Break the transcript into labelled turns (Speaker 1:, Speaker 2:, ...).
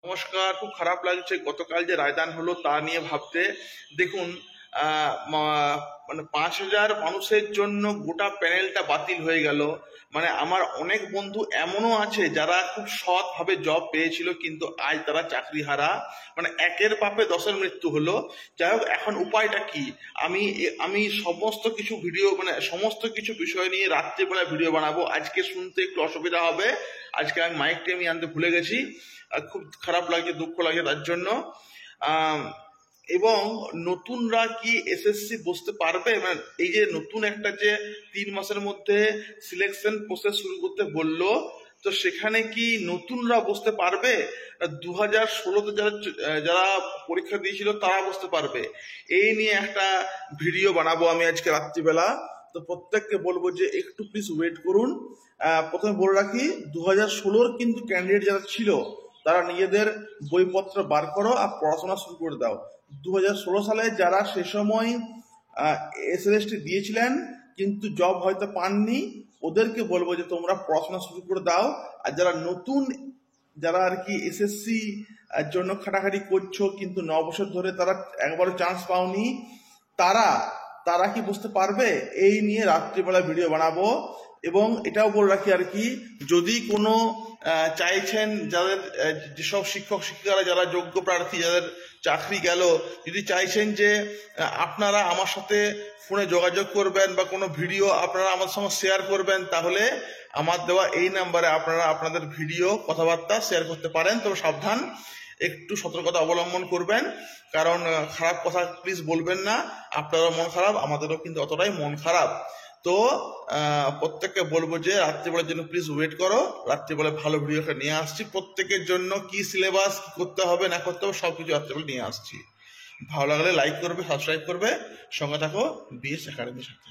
Speaker 1: নমস্কার। খুব খারাপ লাগছে গতকাল যে রায়দান হলো তা নিয়ে ভাবতে। দেখুন, মানে 5,000 মানুষের জন্য গোটা প্যানেলটা বাতিল হয়ে গেল। মানে আমার অনেক বন্ধু এমনও আছে যারা খুব সৎভাবে জব পেয়েছিল, কিন্তু আজ তারা চাকরি হারা। মানে একের পাপে 10-এর মৃত্যু হলো। যাই হোক, এখন উপায়টা কি? আমি সমস্ত কিছু ভিডিও, মানে সমস্ত কিছু বিষয় নিয়ে রাত্রিবেলা ভিডিও বানাবো। আজকে শুনতে একটু অসুবিধা হবে, আজকে আমি মাইকটি আনতে ভুলে গেছি। খুব খারাপ লাগছে, দুঃখ লাগছে তার জন্য। এবং নতুনরা কি এসএসসি বসতে পারবে? মানে এই যে নতুন একটা যে 3 মাসের মধ্যে সিলেকশন প্রসেস শুরু করতে বললো, তো সেখানে কি নতুনরা বসতে পারবে? 2016-তে যারা পরীক্ষা দিয়েছিল তারা বসতে পারবে? এই নিয়ে একটা ভিডিও বানাবো আমি আজকে রাত্রিবেলা। তো প্রত্যেককে বলবো যে একটু প্লিজ ওয়েট করুন। প্রথমে বলে রাখি, 2016-র কিন্তু ক্যান্ডিডেট যারা ছিল তারা নিজেদের বইপত্র বার করো আর পড়াশোনা শুরু করে দাও। 2016 সালে যারা সে সময় এসএলএসটি দিয়েছিলেন কিন্তু জব হয়তো পাননি, ওদেরকে বলবো যে তোমরা পড়াশোনা শুরু করে দাও। আর যারা নতুন, যারা আর কি এসএসসি জন্য খাটাখাটি করছো কিন্তু 9 বছর ধরে তারা একবারও চান্স পাওনি, তারা তারা কি বুঝতে পারবে? এই নিয়ে রাত্রিবেলা ভিডিও বানাবো। এবং এটাও বলে রাখি আর কি, যদি কোনো চাইছেন, যাদের যেসব শিক্ষক শিক্ষিকারা যারা যোগ্য প্রার্থী, যাদের চাকরি গেল, যদি চাইছেন যে আপনারা আমার সাথে ফোনে যোগাযোগ করবেন বা কোনো ভিডিও আপনারা আমার সঙ্গে শেয়ার করবেন, তাহলে আমার দেওয়া এই নাম্বারে আপনারা আপনাদের ভিডিও কথাবার্তা শেয়ার করতে পারেন। তবে সাবধান, একটু সতর্কতা অবলম্বন করবেন, কারণ খারাপ কথা প্লিজ বলবেন না। আপনারও মন খারাপ, আমাদেরও কিন্তু অতটাই মন খারাপ। তো প্রত্যেককে বলবো যে রাত্রিবেলার জন্য প্লিজ ওয়েট করো, রাত্রিবেলা ভালো ভিডিও একটা নিয়ে আসছি প্রত্যেকের জন্য। কি সিলেবাস, কি করতে হবে না করতে হবে সবকিছু রাত্রিবেলা নিয়ে আসছি। ভালো লাগলে লাইক করবে, সাবস্ক্রাইব করবে, সঙ্গে থাকো বিএস একাডেমির সাথে।